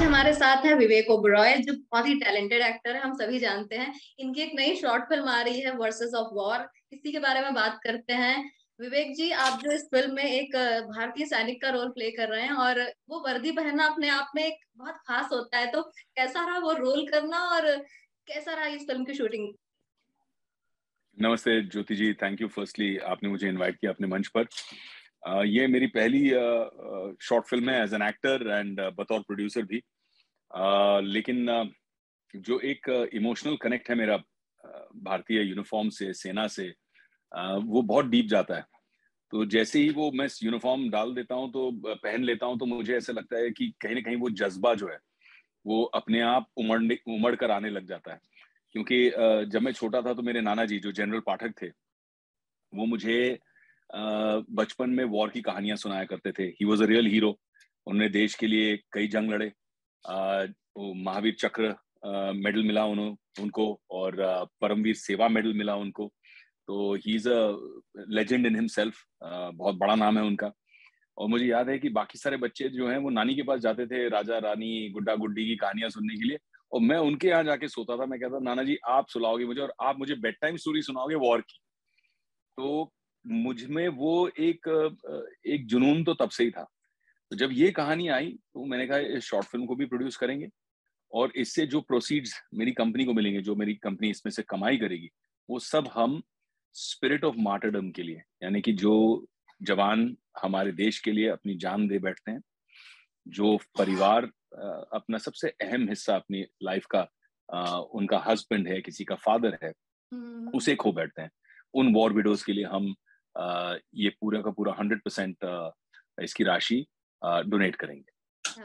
हमारे साथ है विवेक ओबरॉय, जो बहुत ही टैलेंटेड एक्टर है, हम सभी जानते हैं। इनकी एक नई शॉर्ट फिल्म आ रही है, वर्सेस ऑफ वॉर। इसी के बारे में बात करते हैं। विवेक जी, आप जो इस फिल्म में एक भारतीय सैनिक का रोल प्ले कर रहे हैं, और वो वर्दी पहनना अपने आप में एक बहुत खास होता है, तो कैसा रहा वो रोल करना, और कैसा रहा इस फिल्म की शूटिंग? नमस्ते ज्योति जी, थैंक यू फर्स्टली आपने मुझे इनवाइट किया अपने मंच पर। ये मेरी पहली शॉर्ट फिल्म है एज एन एक्टर एंड बतौर प्रोड्यूसर भी। लेकिन जो एक इमोशनल कनेक्ट है मेरा भारतीय यूनिफॉर्म से, सेना से, वो बहुत डीप जाता है। तो जैसे ही वो मैं यूनिफॉर्म डाल देता हूँ, तो पहन लेता हूँ, तो मुझे ऐसा लगता है कि कहीं ना कहीं वो जज्बा जो है वो अपने आप उमड़ कर आने लग जाता है। क्योंकि जब मैं छोटा था तो मेरे नाना जी जो जनरल पाठक थे, वो मुझे बचपन में वॉर की कहानियां सुनाया करते थे। He was a real hero. उन्होंने देश के लिए कई जंग लड़े। वो महावीर चक्र मेडल मिला उनको, और परमवीर सेवा मेडल मिला उनको। तो he is a legend in himself. बहुत बड़ा नाम है उनका। और मुझे याद है कि बाकी सारे बच्चे जो हैं वो नानी के पास जाते थे राजा रानी गुड्डा गुड्डी की कहानियां सुनने के लिए, और मैं उनके यहाँ जाके सोता था। मैं कहता नाना जी आप सुनाओगे मुझे, और आप मुझे बेड टाइम स्टोरी सुनाओगे वॉर की। तो मुझ में वो एक जुनून तो तब से ही था। तो जब ये कहानी आई तो मैंने कहा इस शॉर्ट फिल्म को भी प्रोड्यूस करेंगे, और इससे जो प्रोसीड्स मेरी कंपनी को मिलेंगे, जो मेरी कंपनी इसमें से कमाई करेगी, वो सब हम स्पिरिट ऑफ मार्टरडम के लिए, यानी कि जो जवान हमारे देश के लिए अपनी जान दे बैठते हैं, जो परिवार अपना सबसे अहम हिस्सा अपनी लाइफ का, उनका हस्बैंड है, किसी का फादर है, हम्म। उसे खो बैठते हैं, उन वॉर विडोज के लिए हम ये पूरा का पूरा 100% इसकी राशि डोनेट करेंगे।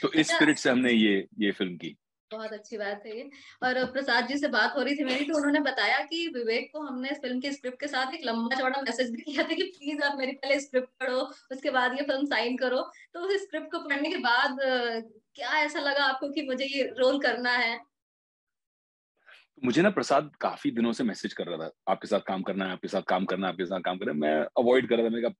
तो इस अच्छा, स्पिरिट से हमने ये फिल्म की। बहुत अच्छी बात है ये। और प्रसाद जी से बात हो रही थी मेरी, तो उन्होंने बताया कि विवेक को हमने इस फिल्म की स्क्रिप्ट के साथ एक लंबा चौड़ा मैसेज भी किया था कि प्लीज आप मेरी पहले स्क्रिप्ट पढ़ो, उसके बाद ये फिल्म साइन करो। तो उस स्क्रिप्ट को पढ़ने के बाद क्या ऐसा लगा आपको कि मुझे ये रोल करना है? मुझे ना प्रसाद काफी दिनों से मैसेज कर रहा था, आपके साथ काम करना है, आपके साथ काम करना है, आपके साथ काम करना है। मैं अवॉइड कर रहा था। मैंने कहा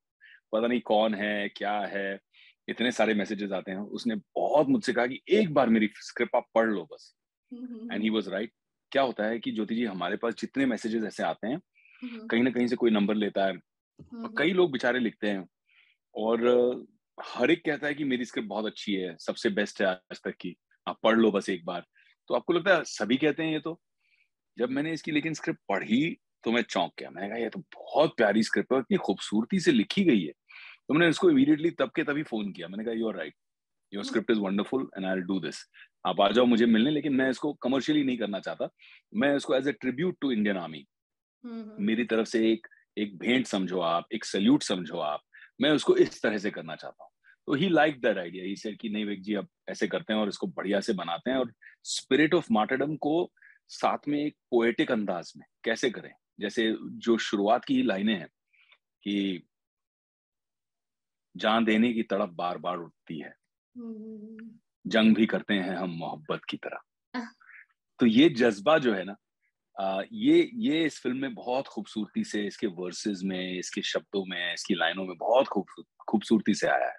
पता नहीं कौन है, क्या है, इतने सारे मैसेजेस आते हैं। उसने बहुत मुझसे कहा कि एक बार मेरी स्क्रिप्ट आप पढ़ लो बस। And he was right. क्या होता है कि ज्योति जी, हमारे पास जितने मैसेजेस ऐसे आते हैं, हम्म। कहीं ना कहीं से कोई नंबर लेता है, और हम्म। कई लोग बेचारे लिखते हैं, और हर एक कहता है कि मेरी स्क्रिप्ट बहुत अच्छी है, सबसे बेस्ट है आज तक की, आप पढ़ लो बस एक बार। तो आपको लगता है सभी कहते हैं ये? तो जब मैंने इसकी लेकिन स्क्रिप्ट पढ़ी तो मैं चौंक गया। मैंने कहा ये तो बहुत प्यारी स्क्रिप्ट है, इतनी खूबसूरती से लिखी गई है। तो मैंने इसको इमीडिएटली तब के तभी फोन किया। मैंने कहा you are right, your script is wonderful and I will do this. आप आ जाओ मुझे मिलने, लेकिन मैं इसको कमर्शियली नहीं करना चाहता। मैं इसको as a tribute to Indian army, hmm. मेरी तरफ से एक एक भेंट समझो आप, एक सल्यूट समझो आप, मैं उसको इस तरह से करना चाहता हूँ। तो he like that idea. He said कि नहीं विक जी, अब ऐसे करते हैं और इसको बढ़िया से बनाते हैं, और स्पिरिट ऑफ मार्टरडम को साथ में एक पोएटिक अंदाज में कैसे करें। जैसे जो शुरुआत की लाइनें हैं कि जान देने की तड़प बार बार उठती है, हम्म। जंग भी करते हैं हम मोहब्बत की तरह। तो ये जज्बा जो है ना, ये इस फिल्म में बहुत खूबसूरती से, इसके वर्सेस में, इसके शब्दों में, इसकी लाइनों में बहुत खूबसूरती से आया है।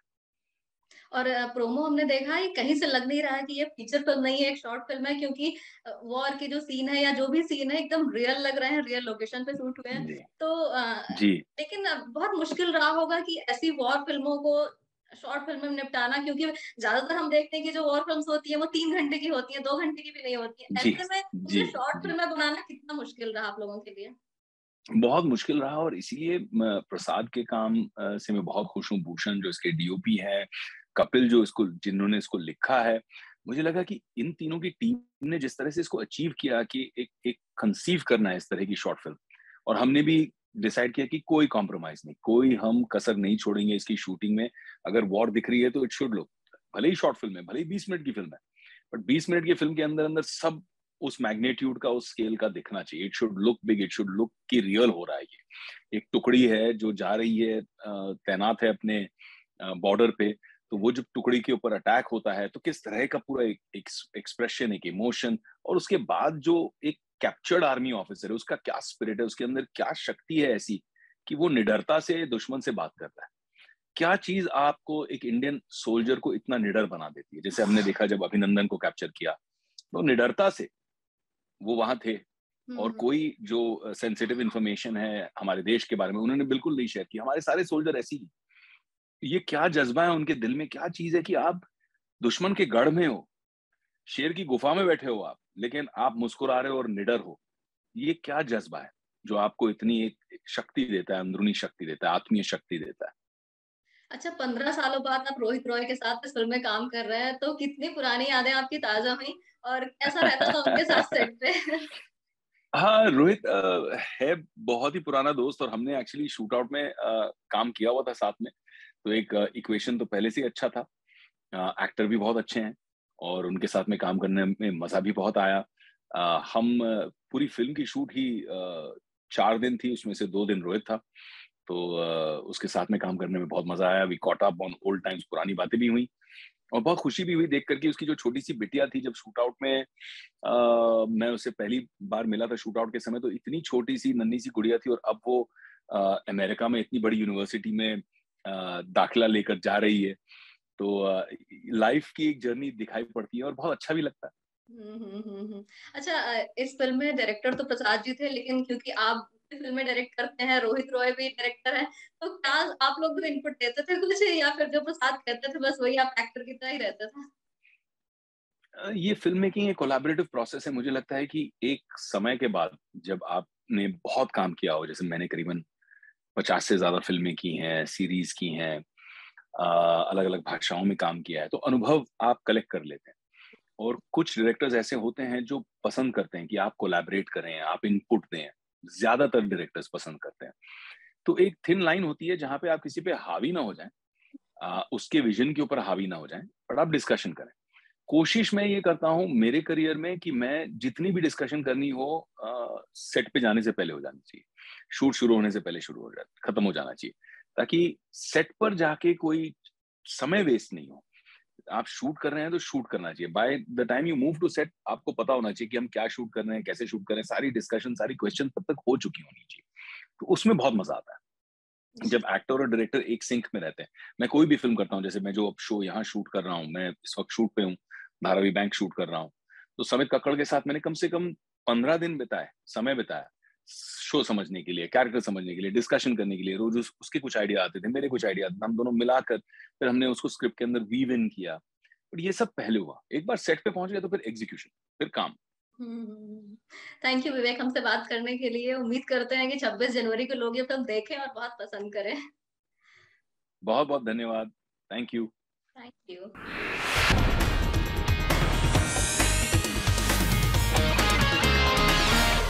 और प्रोमो हमने देखा है, कहीं से लग नहीं रहा है कि ये फीचर फिल्म नहीं है, एक शॉर्ट फिल्म है, क्योंकि वॉर की जो सीन है या जो भी सीन है एकदम रियल लग रहे हैं, रियल लोकेशन पे शूट हुए हैं। जी तो जी। लेकिन बहुत मुश्किल रहा होगा कि ऐसी वॉर फिल्मों को शॉर्ट फिल्म में निपटाना, क्योंकि ज्यादातर हम देखते हैं कि जो वॉर फिल्म्स होती है वो 3 घंटे की होती है, 2 घंटे की भी नहीं होती है। जी ऐसे में जी इसे शॉर्ट जी। फिल्म में बनाना कितना मुश्किल रहा आप लोगों के लिए? बहुत मुश्किल रहा, और इसीलिए प्रसाद के काम से मैं बहुत खुश हूँ। भूषण जो इसके डीओपी है, कपिल जो इसको, जिन्होंने इसको लिखा है, मुझे लगा कि इन तीनों की टीम ने जिस तरह से इसको अचीव किया कि एक एक कंसीव करना है इस तरह की शॉर्ट फिल्म। और हमने भी डिसाइड किया कि कोई कॉम्प्रोमाइज नहीं, कोई हम कसर नहीं छोड़ेंगे इसकी शूटिंग में। अगर वॉर दिख रही है तो इट शुड लुक, भले ही शॉर्ट फिल्म है, भले ही 20 मिनट की फिल्म है, बट 20 मिनट की फिल्म के अंदर अंदर सब उस मैग्नीट्यूड का, उस स्केल का दिखना चाहिए। It should look big, it should look कि रियल हो रहा है। ये एक टुकड़ी है जो जा रही है, तैनात है अपने बॉर्डर पे। तो वो जब टुकड़ी के ऊपर अटैक होता है तो किस तरह का पूरा एक एक्सप्रेशन, एक इमोशन, और उसके बाद जो एक कैप्चर्ड आर्मी ऑफिसर है उसका क्या स्पिरिट है, उसके अंदर क्या शक्ति है ऐसी कि वो निडरता से दुश्मन से बात करता है। क्या चीज आपको एक इंडियन सोल्जर को इतना निडर बना देती है? जैसे हमने देखा जब अभिनंदन को कैप्चर किया, तो निडरता से वो वहां थे, और हम्म। कोई जो सेंसिटिव इंफॉर्मेशन है हमारे देश के बारे में उन्होंने बिल्कुल नहीं शेयर की। हमारे सारे सोल्जर ऐसे ही। ये क्या जज्बा है उनके दिल में, क्या चीज है कि आप दुश्मन के गढ़ में हो, शेर की गुफा में बैठे हो आप, लेकिन आप मुस्कुरा रहे हो और निडर हो। ये क्या जज्बा है जो आपको इतनी एक शक्ति देता है, अंदरूनी शक्ति देता है, आत्मीय शक्ति देता है? अच्छा, 15 सालों बाद आप रोहित रॉय के साथ इस फिल्म में काम कर रहे हैं, तो कितनी पुरानी यादें आपकी ताजा हुई और कैसा रहता था उनके साथ सेट पे? हाँ, रोहित है बहुत ही पुराना दोस्त, और हमने एक्चुअली शूट आउट में काम किया हुआ था साथ में। तो एक इक्वेशन तो पहले से ही अच्छा था। एक्टर भी बहुत अच्छे हैं और उनके साथ में काम करने में मजा भी बहुत आया। हम पूरी फिल्म की शूट ही 4 दिन थी, उसमें से 2 दिन रोहित था। तो उसके साथ में काम करने में बहुत मजा आया। We caught up on old times, पुरानी बातें भी हुई और बहुत खुशी भी हुई देख करके। उसकी जो छोटी सी बिटिया थी, जब शूट आउट में मैं उससे पहली बार मिला था शूट आउट के समय, तो इतनी छोटी सी नन्ही सी गुड़िया थी, और अब वो अमेरिका में इतनी बड़ी यूनिवर्सिटी में दाखिला लेकर जा रही है। तो लाइफ की एक जर्नी दिखाई पड़ती है और बहुत अच्छा भी लगता है। अच्छा, इस फिल्म में डायरेक्टर तो प्रसाद जी थे, लेकिन क्योंकि आप फिल्में डायरेक्ट करते हैं, रोहित रॉय भी डायरेक्टर है, तो क्या आप लोग भी इनपुट देते थे कुछ, या फिर जो प्रसाद कहते थे बस वही आप एक्टर की तरह ही रहते थे? ये फिल्म मेकिंग एक कोलैबोरेटिव प्रोसेस है। मुझे लगता है कि एक समय के बाद जब आपने बहुत काम किया हो, जैसे मैंने करीबन 50 से ज्यादा फिल्में की हैं, सीरीज की हैं, अलग अलग भाषाओं में काम किया है, तो अनुभव आप कलेक्ट कर लेते हैं। और कुछ डायरेक्टर्स ऐसे होते हैं जो पसंद करते हैं कि आप कोलैबोरेट करें, आप इनपुट दें। ज्यादातर डायरेक्टर्स पसंद करते हैं। तो एक थिन लाइन होती है जहां पे आप किसी पे हावी ना हो जाएं, उसके विजन के ऊपर हावी ना हो जाएं, और आप डिस्कशन करें। कोशिश मैं ये करता हूँ मेरे करियर में कि मैं जितनी भी डिस्कशन करनी हो, सेट पे जाने से पहले हो जानी चाहिए, शूट शुरू होने से पहले शुरू हो जा खत्म हो जाना चाहिए, ताकि सेट पर जाके कोई समय वेस्ट नहीं हो। आप शूट कर रहे हैं तो शूट करना चाहिए। By the time you move to set, आपको पता होना चाहिए कि हम क्या शूट कर रहे हैं, कैसे शूट कर रहे हैं, सारी डिस्कशन, सारी क्वेश्चन तब तक हो चुकी होनी चाहिए। तो उसमें बहुत मजा आता है जब एक्टर और डायरेक्टर एक सिंक में रहते हैं। मैं कोई भी फिल्म करता हूँ, जैसे मैं जो अब शो यहाँ शूट कर रहा हूँ, मैं इस वक्त शूट पे हूँ, धारावी बैंक शूट कर रहा हूँ, तो समित कक्कड़ के साथ मैंने कम से कम 15 दिन बिताए, समय बिताया शो समझने के लिए, कैरेक्टर समझने के लिए, डिस्कशन करने के लिए। रोज उसके कुछ आइडिया आते थे, मेरे कुछ आइडिया आते थे, हम दोनों मिलाकर फिर हमने उसको स्क्रिप्ट के अंदर वीव इन किया। बट ये सब पहले हुआ, एक बार सेट पे पहुंच गया तो फिर एग्जीक्यूशन, फिर काम। थैंक यू विवेक, हमसे बात करने के लिए। उम्मीद करते हैं कि 26 जनवरी को लोग ये फिल्म देखें और बहुत पसंद करें। बहुत बहुत धन्यवाद। Thank you. Thank you.